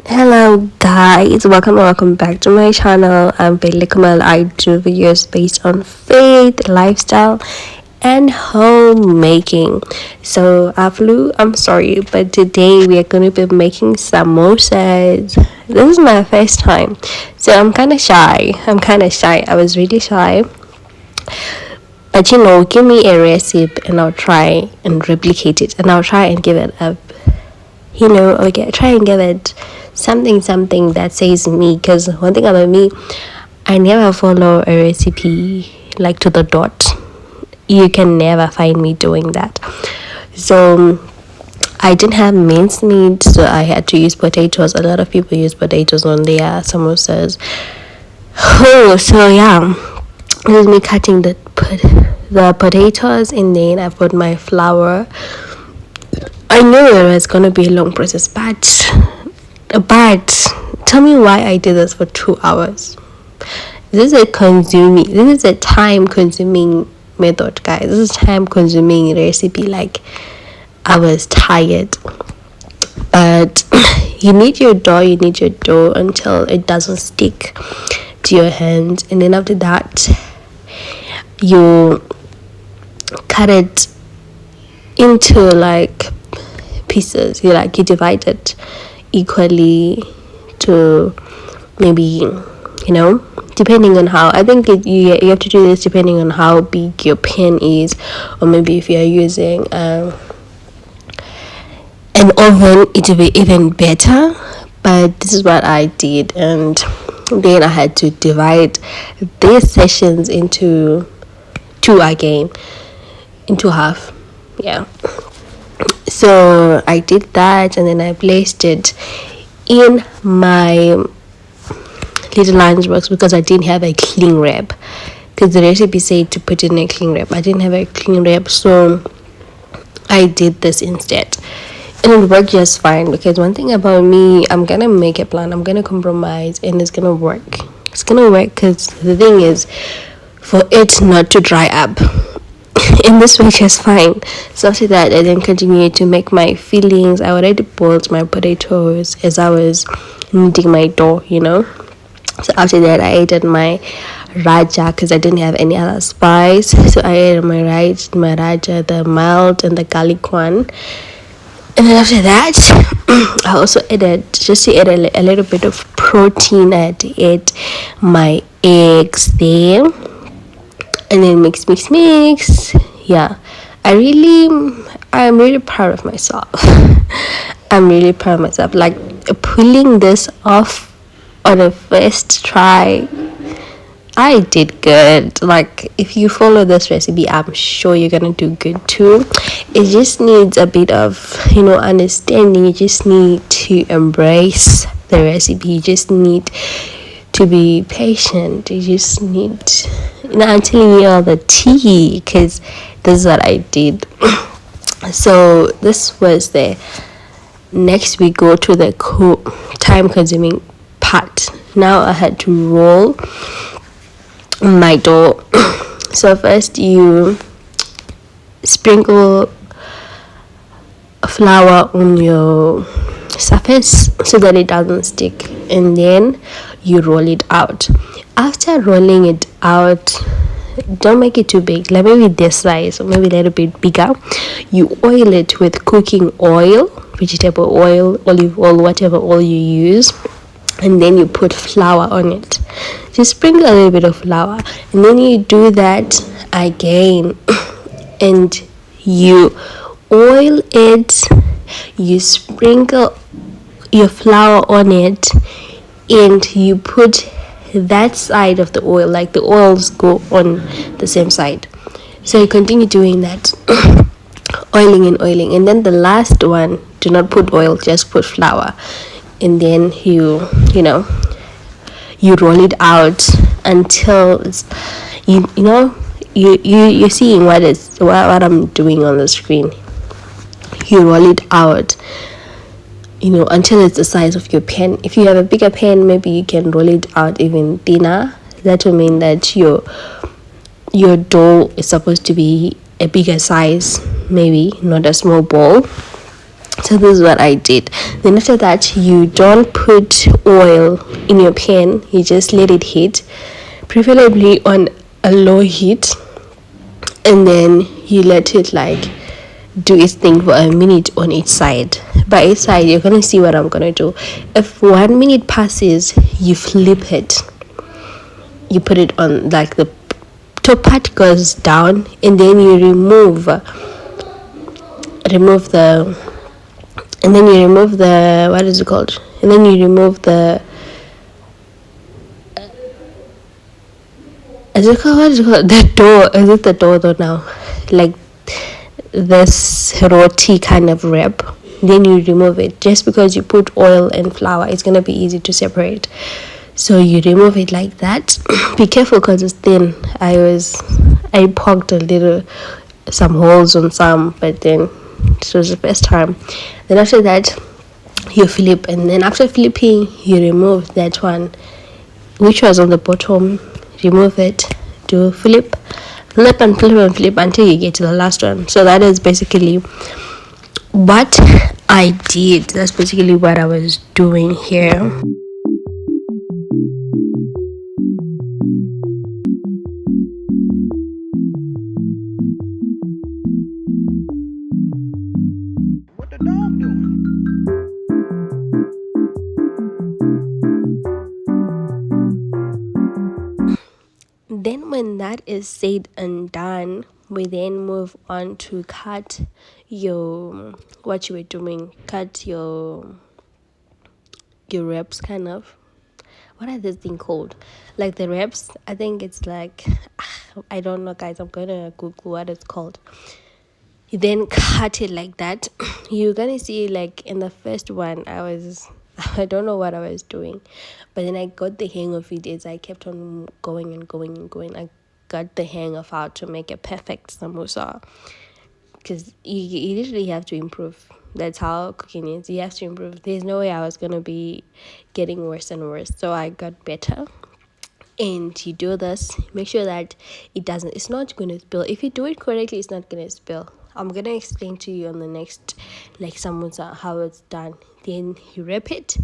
Hello guys, welcome back to my channel. I'm Bailey Kamal. I do videos based on faith, lifestyle and homemaking. So I'm sorry, but today we are going to be making samosas. This is my first time, so I'm kind of shy. I was really shy, but give me a recipe and I'll try and replicate it, and I'll try and give it a okay, try and give it something that says me. Because one thing about me, I never follow a recipe like to the dot. You can never find me doing that. So I didn't have minced meat, so I had to use potatoes. A lot of people use potatoes on their samosas. Oh, so yeah, this is me cutting the potatoes, and then I put my flour. I knew it was gonna be a long process, but tell me why I did this for 2 hours. This is a time consuming method, guys. This is time consuming recipe. Like, I was tired, but you need your dough until it doesn't stick to your hands, and then after that you cut it into like pieces. You divide it equally to maybe, depending on how, I think you have to do this depending on how big your pan is, or maybe if you are using an oven, it will be even better. But this is what I did, and then I had to divide these sessions into half. Yeah, so I did that, and then I placed it in my little lunchbox because I didn't have a cling wrap, because the recipe said to put in a cling wrap. I didn't have a cling wrap, so I did this instead, and it worked just fine. Because one thing about me, I'm gonna make a plan, I'm gonna compromise, and it's gonna work. Because the thing is for it not to dry up. In this way, just fine. So after that, I then continued to make my fillings. I already boiled my potatoes as I was kneading my dough. So after that, I added my raja because I didn't have any other spice. So I added my raja, the mild and the garlic one. And then after that, I also added, just to add a little bit of protein, I had to add my eggs there. And then mix. Yeah, I'm really proud of myself. I'm really proud of myself. Like, pulling this off on a first try, I did good. Like, if you follow this recipe, I'm sure you're gonna do good too. It just needs a bit of understanding. You just need to embrace the recipe. You just need to be patient. You just need, I'm telling you all the tea, because this is what I did. So this was the next. We go to the time consuming part. Now I had to roll my dough. So first you sprinkle flour on your surface so that it doesn't stick, and then you roll it out. After rolling it out, don't make it too big, like maybe this size or maybe a little bit bigger. You oil it with cooking oil, vegetable oil, olive oil, whatever oil you use, and then you put flour on it. Just sprinkle a little bit of flour, and then you do that again, and you oil it, you sprinkle your flour on it, and you put that side of the oil, like the oils go on the same side. So you continue doing that, oiling, and then the last one, do not put oil, just put flour, and then you roll it out until it's, you're seeing what I'm doing on the screen. You roll it out, until it's the size of your pan. If you have a bigger pan, maybe you can roll it out even thinner. That will mean that your dough is supposed to be a bigger size, maybe not a small ball. So this is what I did. Then after that, you don't put oil in your pan. You just let it heat, preferably on a low heat, and then you let it like do its thing for a minute on each side. By each side, you're gonna see what I'm gonna do. If 1 minute passes, you flip it. You put it on like the top part goes down, and then you remove the and then you remove the, what is it called, and then you remove the, is it called, what is it called, the dough, is it the dough though now, like this roti kind of wrap. Then you remove it. Just because you put oil and flour, it's gonna be easy to separate, so you remove it like that. Be careful because it's thin. I poked a little, some holes on some, but then it was the first time. Then after that, you flip, and then after flipping, you remove that one which was on the bottom. Remove it, do flip and flip and flip until you get to the last one. So that is basically what I did. That's basically what I was doing here. What the dog doing? Then when that is said and done, we then move on to cut your, what you were doing, cut your wraps, kind of. What are this thing called? Like the wraps, I think it's like, I don't know, guys. I'm gonna Google what it's called. You then cut it like that. You're gonna see, like in the first one, I don't know what I was doing, but then I got the hang of it as I kept on going and going and going. I got the hang of how to make a perfect samosa, because you literally have to improve. That's how cooking is. You have to improve. There's no way I was gonna be getting worse and worse, so I got better. And you do this, make sure that it's not going to spill. If you do it correctly, it's not going to spill. I'm going to explain to you on the next, like, samosa, how it's done. Then you wrap it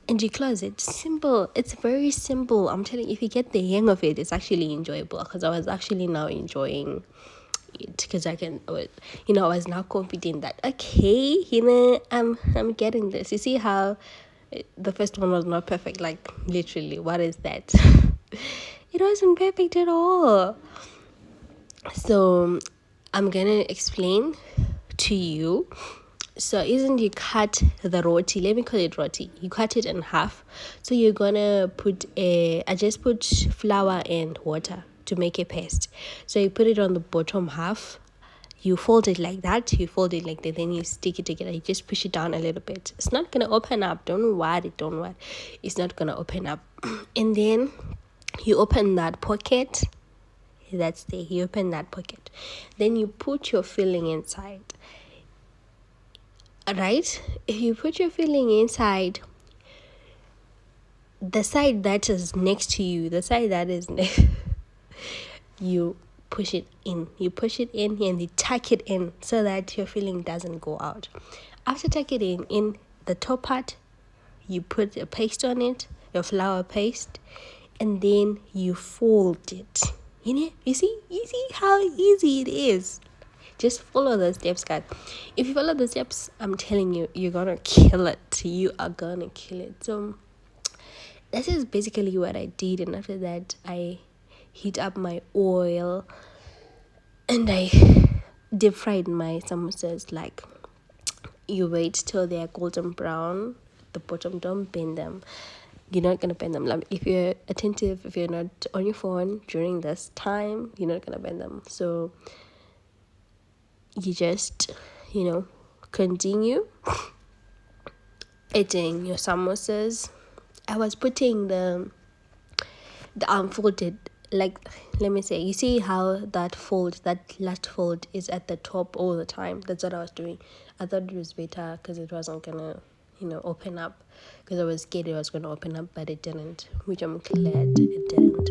and you close it. Simple. It's very simple. I'm telling you, if you get the hang of it, it's actually enjoyable, because I was actually now enjoying it, because I was now confident that, okay, I'm getting this. You see how the first one was not perfect, like literally, what is that? It wasn't perfect at all. So I'm gonna explain to you. So isn't you cut the roti, let me call it roti, you cut it in half. So you're gonna I just put flour and water to make a paste. So you put it on the bottom half, you fold it like that, then you stick it together. You just push it down a little bit. It's not gonna open up, don't worry. It's not gonna open up. And then you open that pocket, you open that pocket, then you put your filling inside. Right? If you put your filling inside, the side that is next to you, you push it in. And you tuck it in so that your filling doesn't go out. After tucking it in the top part, you put a paste on it, your flour paste, and then you fold it. You see how easy it is. Just follow the steps, guys. If you follow the steps, I'm telling you, you're gonna kill it. You are gonna kill it. So this is basically what I did. And after that, I heat up my oil and I deep fried my samosas. Like, you wait till they're golden brown. The bottom, don't bend them. You're not gonna bend them. Like, if you're attentive, if you're not on your phone during this time, you're not gonna bend them. So you just, continue eating your samosas. I was putting the unfolded, like, let me say, you see how that last fold is at the top all the time. That's what I was doing. I thought it was better because it wasn't gonna open up, because I was scared it was gonna open up, but it didn't, which I'm glad it didn't.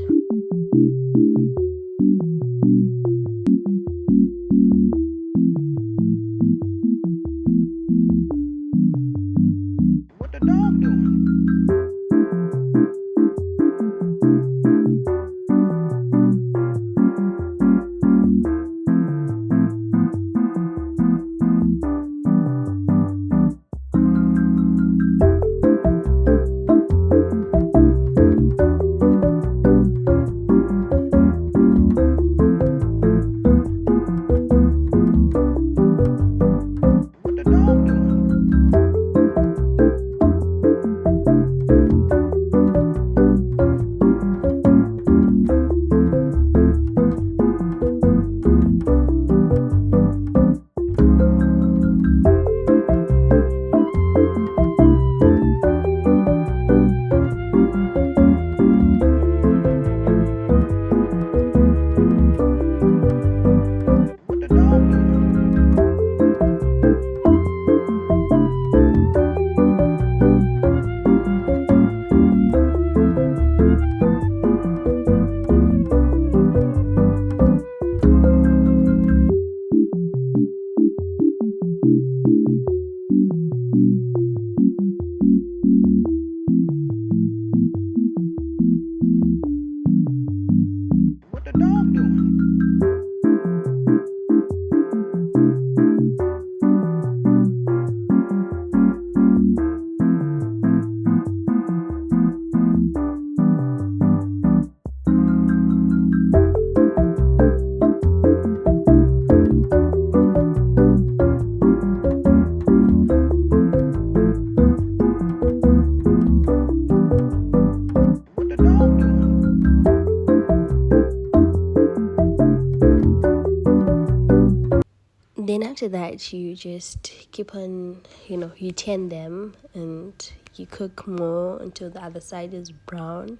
that you just keep on, you turn them and you cook more until the other side is brown.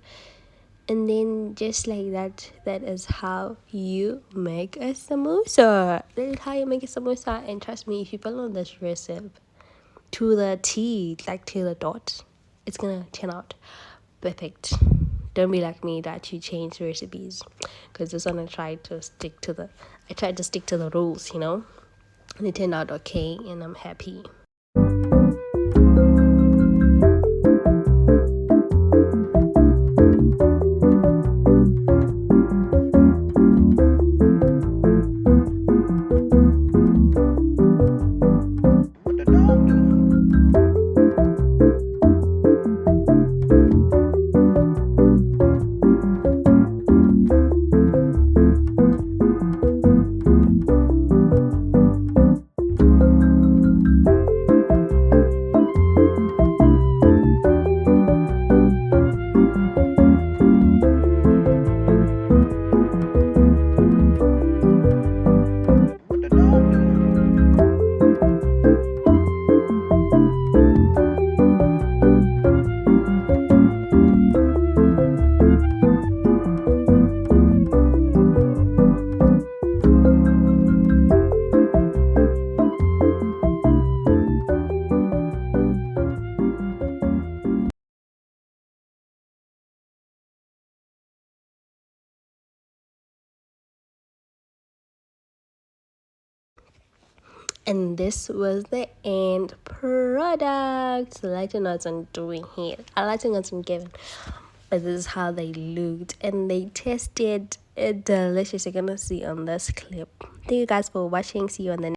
And then just like that, that is how you make a samosa. That is how you make a samosa. And trust me, if you follow this recipe to the T, like to the dot, it's gonna turn out perfect. Don't be like me that you change recipes, because this one I tried to stick to the rules, and it turned out okay, and I'm happy. What the dog doing? What the dog doing? And this was the end product. The lighting wasn't doing here. I lighting wasn't given. But this is how they looked. And they tasted delicious. You're gonna see on this clip. Thank you guys for watching. See you on the next